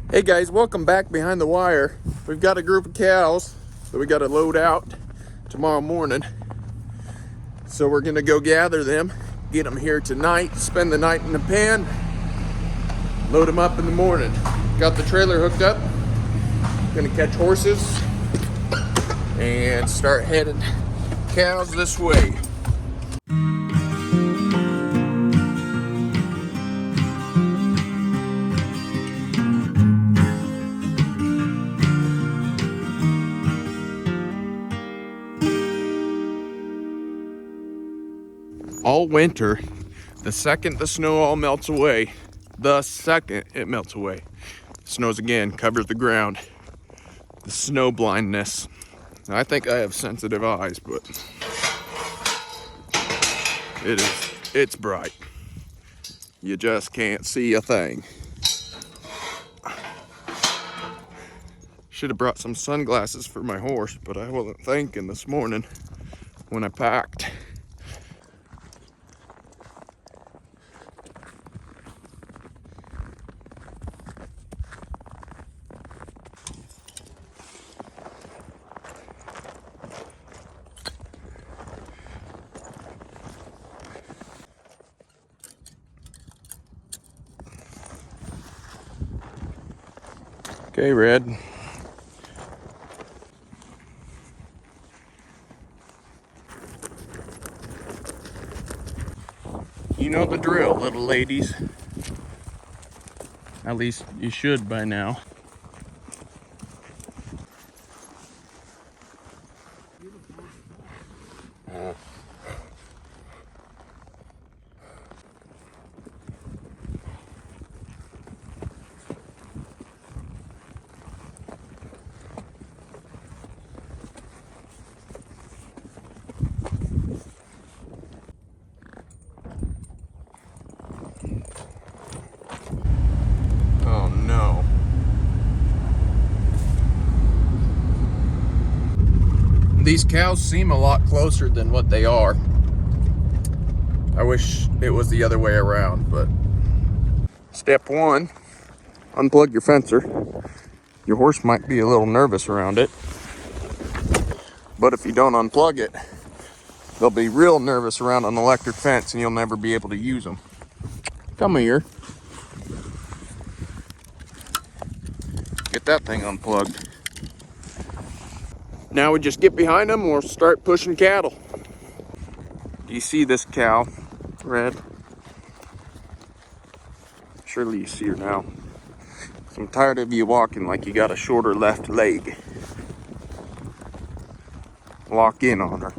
Hey guys, welcome back behind the wire. We've got a group of cows that we got to load out tomorrow morning. So we're gonna go gather them, get them here tonight, spend the night in the pen, load them up in the morning. Got the trailer hooked up, gonna catch horses and start heading cows this way. All winter, the second the snow all melts away, snows again, covers the ground. The snow blindness. Now, I think I have sensitive eyes, but it's bright. You just can't see a thing. Should have brought some sunglasses for my horse, but I wasn't thinking this morning when I packed. Okay, Red. You know the drill, little ladies. At least you should by now. Oh no. These cows seem a lot closer than what they are. I wish it was the other way around, but. Step one, unplug your fencer. Your horse might be a little nervous around it, but if you don't unplug it, they'll be real nervous around an electric fence and you'll never be able to use them. Come here. Get that thing unplugged. Now we just get behind them and we'll start pushing cattle. Do you see this cow, Red? Surely you see her now. So I'm tired of you walking like you got a shorter left leg. Lock in on her.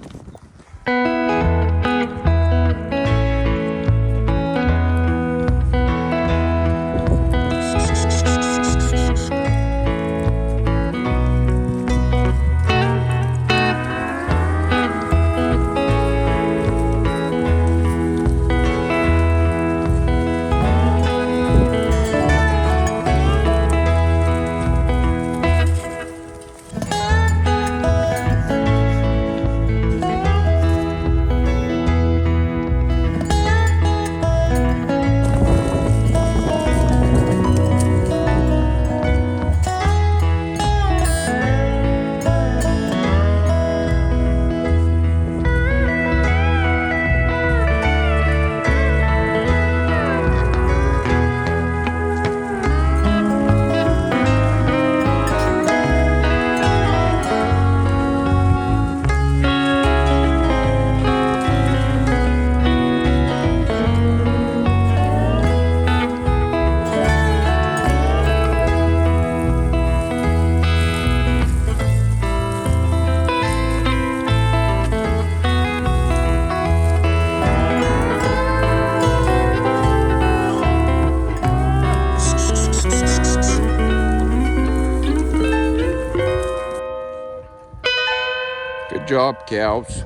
Good job, cows.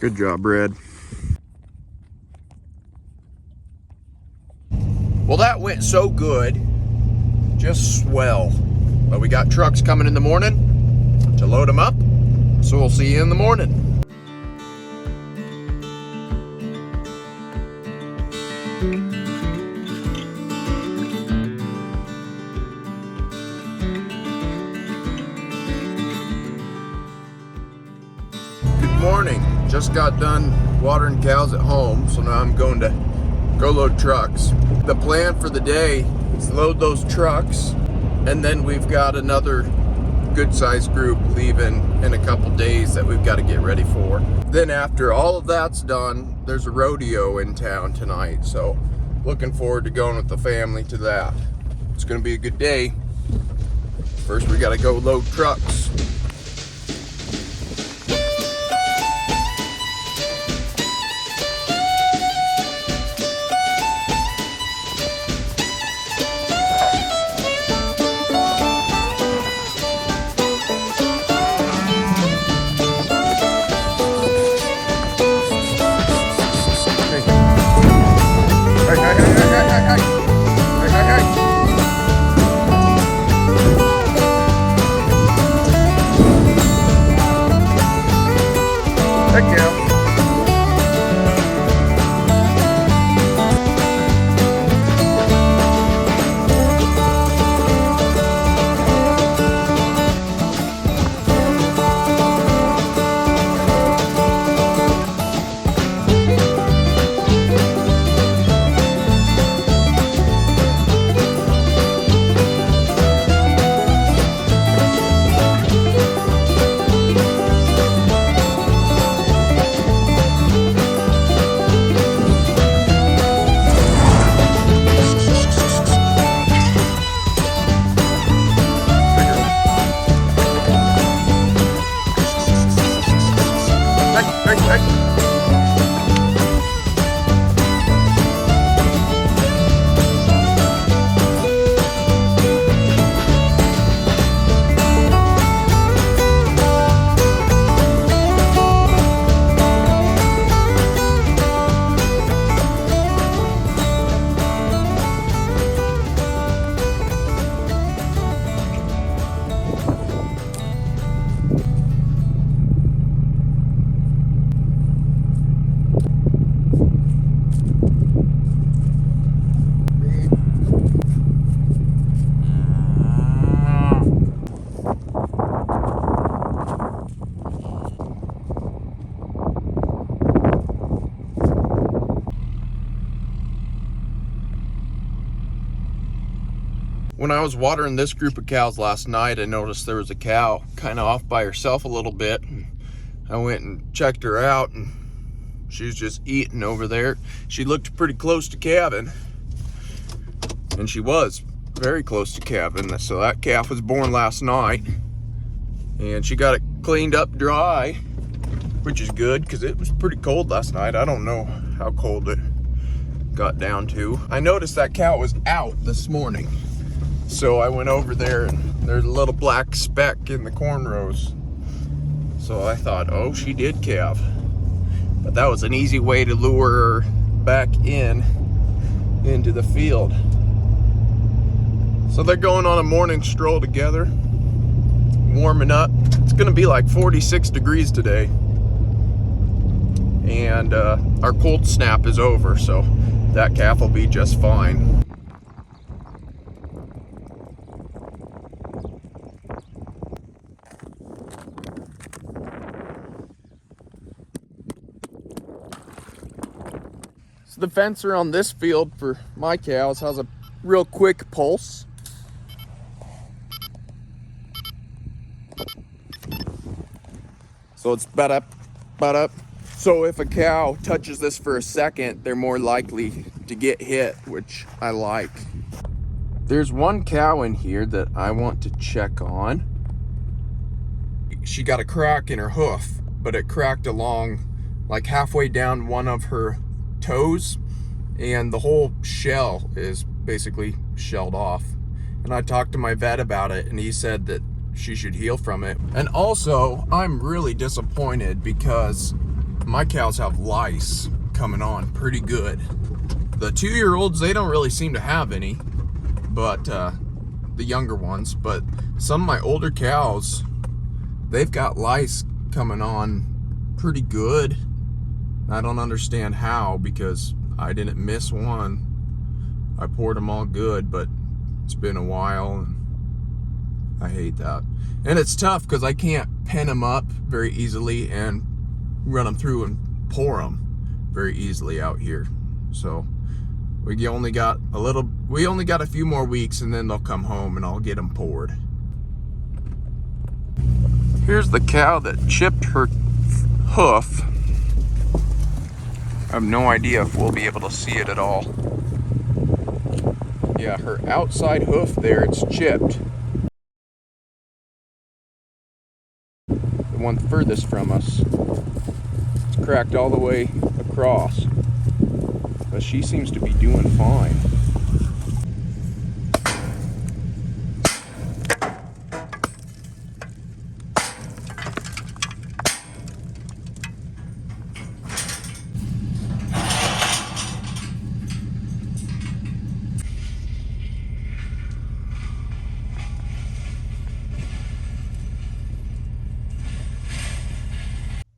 Good job, Red. Well, that went so good. Just swell. But we got trucks coming in the morning to load them up. So we'll see you in the morning. Good morning. Just got done watering cows at home, so now I'm going to go load trucks. The plan for the day is load those trucks, and then we've got another good-sized group leaving in a couple days that we've got to get ready for. Then after all of that's done, there's a rodeo in town tonight, so looking forward to going with the family to that. It's going to be a good day. First we got to go load trucks. Heck yeah. When I was watering this group of cows last night, I noticed there was a cow kind of off by herself a little bit. I went and checked her out, and she was just eating over there. She looked pretty close to calving, and she was very close to calving. So that calf was born last night, and she got it cleaned up dry, which is good because it was pretty cold last night. I don't know how cold it got down to. I noticed that cow was out this morning. So I went over there, and there's a little black speck in the corn rows. So I thought, oh, she did calve. But that was an easy way to lure her back into the field. So they're going on a morning stroll together, warming up. It's gonna be like 46 degrees today. And our cold snap is over, so that calf will be just fine. So the fencer on this field for my cows has a real quick pulse. So it's butt up. So if a cow touches this for a second, they're more likely to get hit, which I like. There's one cow in here that I want to check on. She got a crack in her hoof, but it cracked along like halfway down one of her toes, and the whole shell is basically shelled off. And I talked to my vet about it, and he said that she should heal from it. And also, I'm really disappointed because my cows have lice coming on pretty good. The 2-year-olds, they don't really seem to have any, but the younger ones, but some of my older cows, they've got lice coming on pretty good. I don't understand how, because I didn't miss one. I poured them all good, but it's been a while and I hate that. And it's tough because I can't pen them up very easily and run them through and pour them very easily out here. So we only got a few more weeks, and then they'll come home and I'll get them poured. Here's the cow that chipped her hoof. I have no idea if we'll be able to see it at all. Yeah, her outside hoof there, it's chipped. The one furthest from us, it's cracked all the way across. But she seems to be doing fine.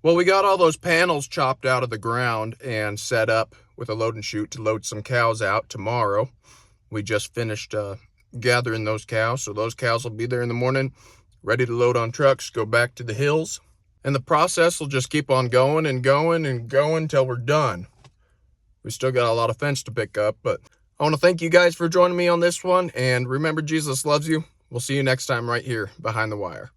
Well, we got all those panels chopped out of the ground and set up with a load and chute to load some cows out tomorrow. We just finished gathering those cows, so those cows will be there in the morning, ready to load on trucks, go back to the hills. And the process will just keep on going and going and going till we're done. We still got a lot of fence to pick up, but I want to thank you guys for joining me on this one. And remember, Jesus loves you. We'll see you next time right here behind the wire.